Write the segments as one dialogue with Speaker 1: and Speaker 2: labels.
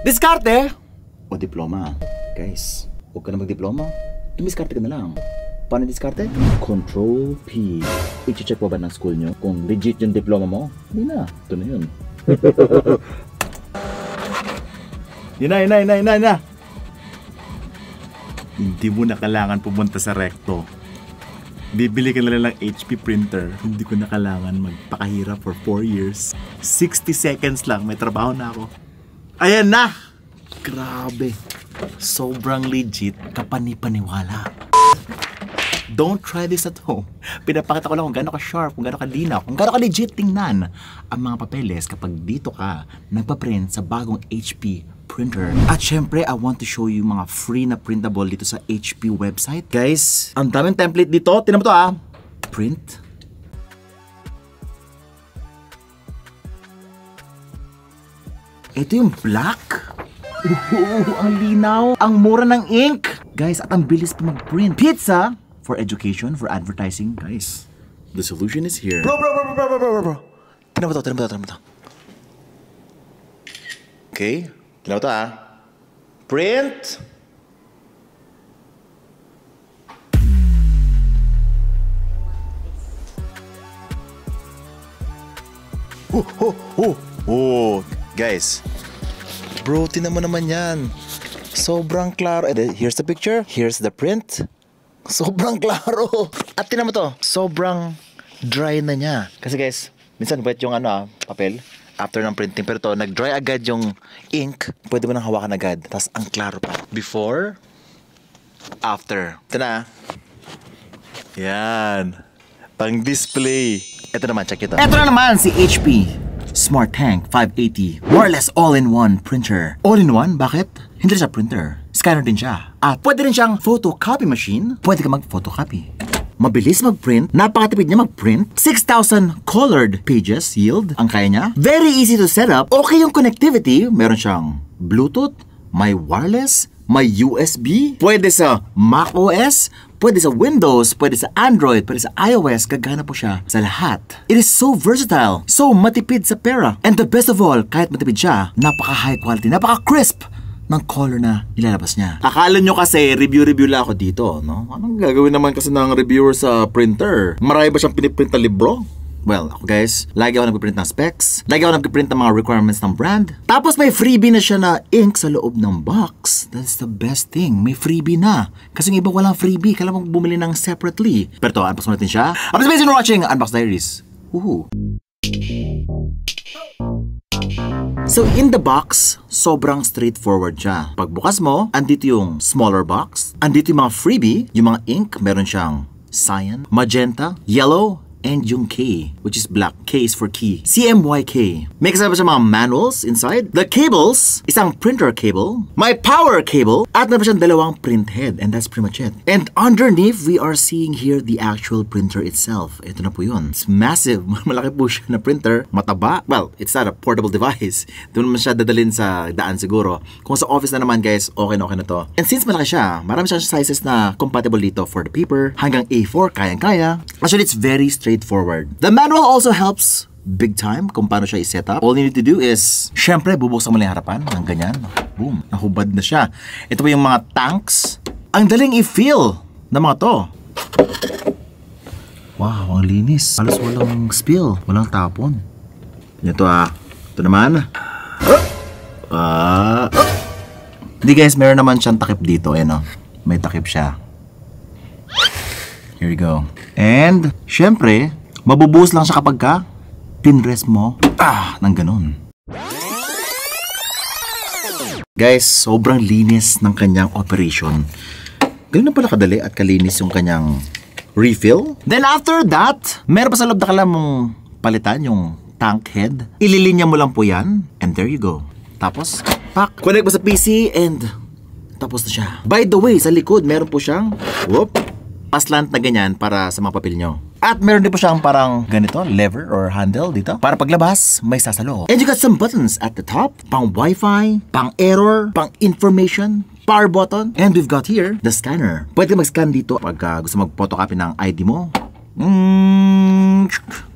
Speaker 1: Diskarte o diploma? Guys, huwag ka na magdiploma. Dumiskarte ka na lang. Paano diskarte? Control P. I-check pa ba ng school nyo kung legit yung diploma mo? Hindi na. Ito na yun. Yun na. Hindi mo na kailangan pumunta sa recto. Bibili ka na lang ng HP printer. Hindi ko na kailangan magpakahirap for 4 years. 60 seconds lang, may trabaho na ako. Ayan na! Grabe. Sobrang legit, kapani-paniwala. Don't try this at home. Pinapakita ko lang kung gaano ka-sharp, kung gaano ka-linaw, kung gaano ka-legit tingnan ang mga papeles kapag dito ka nagpa-print sa bagong HP printer. At syempre, I want to show you mga free na printable dito sa HP website. Guys, ang daming template dito. Tingnan mo to ah. Print. Ito yung black. Ang linaw. Ang mura ng ink. Guys, at ang bilis pa mag-print. Pizza for education, for advertising. Guys, the solution is here. Bro. Tingnan mo to. Okay. Tingnan mo to ah. Print. Guys. Bro, tingnan mo naman yan. Sobrang klaro. Here's the picture. Here's the print. Sobrang klaro. At tingnan mo to. Sobrang dry na niya. Kasi guys, minsan wet yung papel after ng printing. Pero to, nag-dry agad yung ink. Pwede mo nang hawakan agad. Tapos ang klaro pa. Before, after. Ito na. Yan. Pang display. Ito naman, check ito. Ito na naman si HP Smart Tank 580. More or less all-in-one printer. All-in-one? Bakit? Hindi siya printer. Scanner din siya. At pwede rin siyang photocopy machine. Pwede ka mag-photocopy. Mabilis mag-print. Napakatipid niya mag-print. 6,000 colored pages yield ang kaya niya. Very easy to set up. Okay yung connectivity. Meron siyang Bluetooth, may wireless, may USB. Pwede sa macOS, pwede sa Windows, pwede sa Android, pwede sa iOS. Gagana po siya sa lahat. It is so versatile. So matipid sa pera. And the best of all, kahit matipid siya, napaka-high quality, napaka-crisp ng color na ilalabas niya. Akala nyo kasi review lang ako dito, no? Anong gagawin naman kasi ng reviewer sa printer? Marami ba siyang piniprint na libro? Well, ako guys, lagi ako nagpiprint ng specs, lagi ako nagpiprint ng mga requirements ng brand. Tapos may freebie na siya na ink sa loob ng box. That's the best thing. May freebie na. Kasi yung iba walang freebie. Kailangan mong bumili ng separately. Pero to, unbox natin siya. At thanks for watching Unbox Diaries. Woohoo! So in the box, sobrang straightforward siya. Pagbukas mo, andito yung smaller box. Andito yung mga freebie, yung mga ink. Meron siyang cyan, magenta, yellow, and yung K, which is black. K is for key. CMYK. May kasama siya mga manuals inside. The cables, isang printer cable, my power cable, at meron siyang dalawang print head. And that's pretty much it. And underneath, we are seeing here the actual printer itself. Ito na po yun. It's massive. Malaki po siya na printer. Mataba. Well, it's not a portable device. Doon naman siya dadalhin sa daan siguro. Kung sa office na naman guys, okay na to. And since malaki siya, marami siyang sizes na compatible dito for the paper. Hanggang A4, kayang-kaya. Actually, it's very straightforward. The manual also helps big time kung paano siya i-set up. All you need to do is, syempre, bubuksan mo lang yung harapan ng ganyan. Boom, nahubad na siya. Ito po yung mga tanks. Ang daling i-fill ng mga to. Wow, ang linis. Halos walang spill, walang tapon. Ito ito naman. Hindi guys, meron naman siyang takip dito. May takip siya. Here we go. And, syempre, mabubuhos lang siya kapag ka pinrest mo. Nang ganun. Guys, sobrang linis ng kanyang operation. Ganun na pala kadali at kalinis yung kanyang refill. Then after that, meron pa sa loob na kailangan mong palitan yung tank head. Ililinya mo lang po yan. And there you go. Tapos, pack. Connect mo sa PC and tapos na siya. By the way, sa likod, meron po siyang paslant na ganyan para sa mga papel nyo. At meron din po siyang parang ganito, lever or handle dito. Para paglabas, may sasalo. And you got some buttons at the top. Pang Wi-Fi, pang error, pang information, power button. And we've got here, the scanner. Pwede mag-scan dito pag gusto mag-photocopy ng ID mo.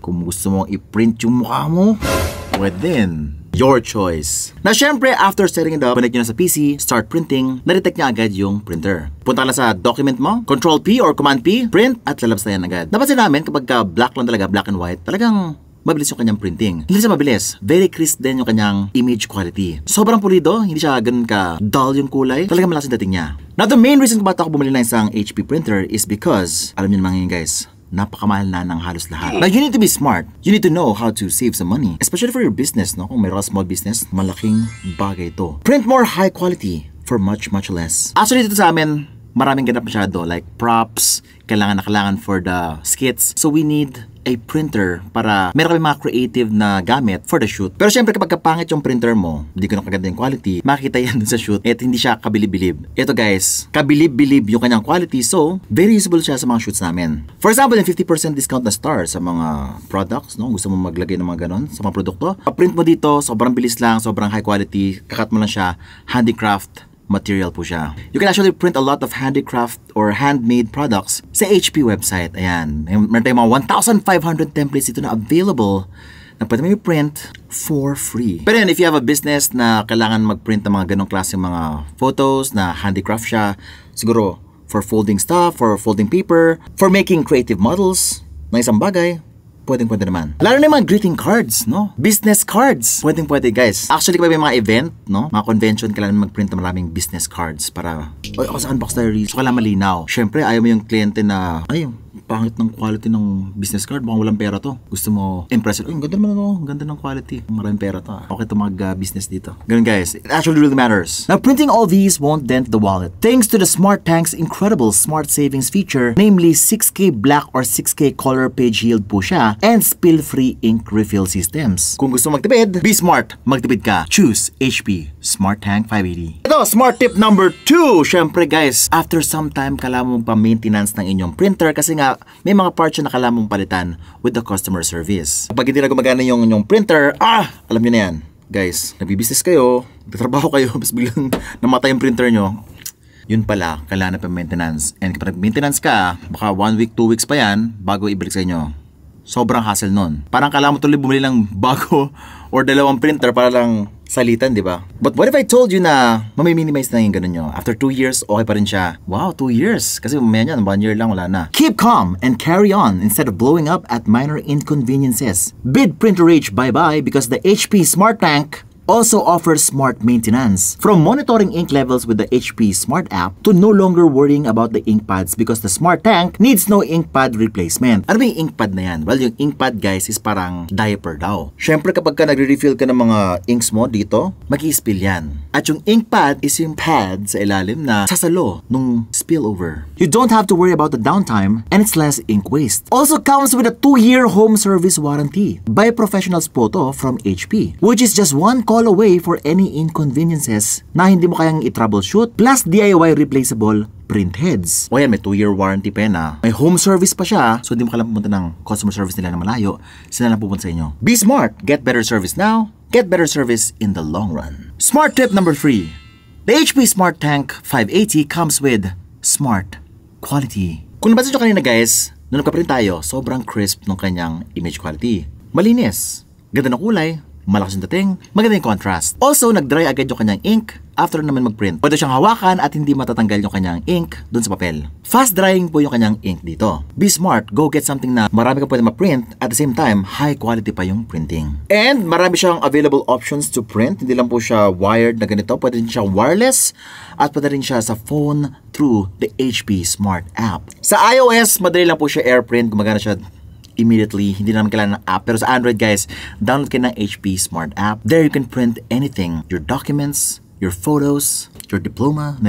Speaker 1: Kung gusto mong i-print yung mukha mo, pwede din. Your choice. Na syempre, after setting it up, connect nyo na sa PC, start printing, na-detect niya agad yung printer. Punta ka lang sa document mo, Control P or Command P, print, at lalabas na yan agad. Napansin namin, kapag black lang talaga, black and white, talagang mabilis yung kanyang printing. Hindi siya mabilis. Very crisp din yung kanyang image quality. Sobrang pulido, hindi siya ganun ka dull yung kulay. Talagang malakas yung dating niya. Now, the main reason kung bakit ako bumili ng isang HP printer is because, alam niyo naman ngayon guys, napakamahal na ng halos lahat. Now, you need to be smart. You need to know how to save some money. Especially for your business, no? Kung mayroon ka small business, malaking bagay ito. Print more high quality for much less. Actually, dito sa amin, maraming ganap masyado. Like props, kailangan for the skits. So, we need a printer para meron kami mga creative na gamit for the shoot. Pero syempre kapag kapangit yung printer mo, hindi ko nakaganda yung quality, makikita yan dun sa shoot at hindi siya kabilib-bilib. Ito guys, kabilib-bilib yung kanyang quality, so very usable siya sa mga shoots namin. For example, yung 50% discount na star sa mga products, no? Gusto mo maglagay ng mga ganon sa mga produkto. Pa-print mo dito, sobrang bilis lang, sobrang high quality, kakat mo lang siya, handicraft material po siya. You can actually print a lot of handicraft or handmade products sa HP website. Ayan. Meron tayong mga 1,500 templates dito na available na pwede mo i-print for free. Pero yun, if you have a business na kailangan mag-print ng mga ganong klase mga photos na handicraft siya, siguro for folding stuff, for folding paper, for making creative models ng isang bagay, pwedeng-pwede naman. Lalo na yung mga greeting cards, no? Business cards. Pwedeng-pwede, guys. Actually, kapag may mga event, no? Mga convention, kailangan mag-print ng maraming business cards para, ako sa Unbox Diaries, so kailangan malinaw. Syempre, ayaw mo yung kliyente na, ay, pangit ng quality ng business card, mukhang walang pera to. Gusto mo impress it. Ang ganda naman ano, ang ganda ng quality. Maraming pera to. Okay to mag-business dito. Ganun guys, it actually really matters. Now, printing all these won't dent the wallet. Thanks to the Smart Tank's incredible smart savings feature, namely 6K black or 6K color page yield po siya, and spill-free ink refill systems. Kung gusto magtipid, be smart. Magtipid ka. Choose HP Smart Tank 580. Ito, smart tip number 2. Syempre guys, after some time, kailangan mong pa-maintenance ng inyong printer kasi nga, may mga parts na kailangan mong palitan with the customer service. Kapag hindi na gumagana yung printer, alam nyo na yan. Guys, nagbi-business kayo, nagtatrabaho kayo, mas biglang namatay yung printer nyo. Yun pala, kailangan na pa-maintenance. And kapag nag-maintenance ka, baka 1 week, 2 weeks pa yan, bago ibalik sa inyo. Sobrang hassle nun. Parang kailangan mo tuloy bumili ng bago or dalawang printer para lang salitan, di ba? But what if I told you na mamiminimise na yung ganun nyo? After 2 years, okay pa rin siya. Wow, 2 years. Kasi mamaya niyan, 1 year lang, wala na. Keep calm and carry on instead of blowing up at minor inconveniences. Bid Printer Age bye-bye because the HP Smart Tank also offers smart maintenance. From monitoring ink levels with the HP Smart app to no longer worrying about the ink pads because the Smart Tank needs no ink pad replacement. Ano ba yung ink pad na yan? Well, yung ink pad guys is parang diaper daw. Syempre kapag ka nagre-refill ka ng mga inks mo dito, mag-i-spill yan. At yung ink pad is yung pad sa ilalim na sasalo nung spillover. You don't have to worry about the downtime and it's less ink waste. Also comes with a 2-year home service warranty by Professional's Photo from HP, which is just one call away for any inconveniences na hindi mo kayang i-troubleshoot, plus DIY replaceable print heads. O yan, may 2-year warranty pa yan May home service pa siya, so hindi mo kailangan pumunta ng customer service nila na malayo, sila lang pupunta sa inyo. Be smart! Get better service now, get better service in the long run. Smart tip number 3. The HP Smart Tank 580 comes with smart quality. Kung napansin nyo kanina guys, nung nagka-print tayo, sobrang crisp ng kanyang image quality. Malinis, ganda ng kulay, malakas yung dating, maganda yung contrast. Also, nag-dry agad yung kanyang ink after naman mag-print. Pwede siyang hawakan at hindi matatanggal yung kanyang ink dun sa papel. Fast drying po yung kanyang ink dito. Be smart, go get something na marami ka pwede ma-print at the same time, high quality pa yung printing. And marami siyang available options to print. Hindi lang po siya wired na ganito, pwede rin siya wireless at pwede rin siya sa phone through the HP Smart app. Sa iOS, madali lang po siya AirPrint, gumagana siya immediately, hindi naman kailangan ng app. Pero sa Android guys, download kayo ng HP Smart app. There you can print anything. Your documents, your photos, your diploma.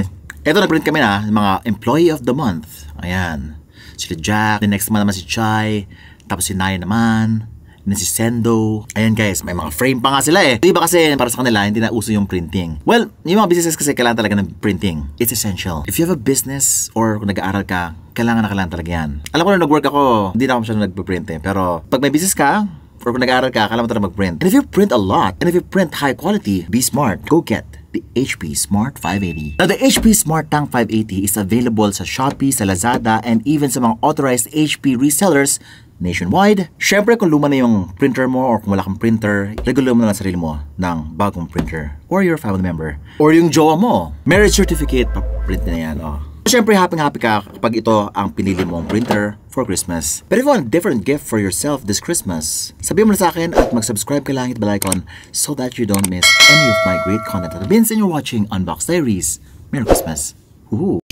Speaker 1: Ito nag-print kami na, mga Employee of the Month. Ayan. Sila Jack, the next month naman si Chai, tapos si Naya naman, si Sendo. Ayan guys, may mga frame pa nga sila Diba kasi para sa kanila, hindi na uso yung printing. Well, yung mga businesses kasi kailangan talaga ng printing. It's essential. If you have a business or kung nag-aaral ka, kailangan talaga yan. Alam ko na nag-work ako, hindi na ako masyadong nagpa-print Pero pag may business ka, or kung nag-aaral ka, kailangan mo talaga mag-print. And if you print a lot, and if you print high quality, be smart. Go get the HP Smart 580. Now, the HP Smart Tank 580 is available sa Shopee, sa Lazada, and even sa mga authorized HP resellers nationwide. Syempre, kung luma na yung printer mo or kung wala kang printer, regalo mo na lang sarili mo ng bagong printer or your family member or yung jowa mo. Marriage certificate, pa-print na yan. Syempre, happy ka kapag ito ang pinili mong printer for Christmas. But if you want a different gift for yourself this Christmas, sabihin mo na sa akin at mag-subscribe ka lang, hit bell icon so that you don't miss any of my great content. At since you're watching Unbox Diaries, Merry Christmas! Woohoo!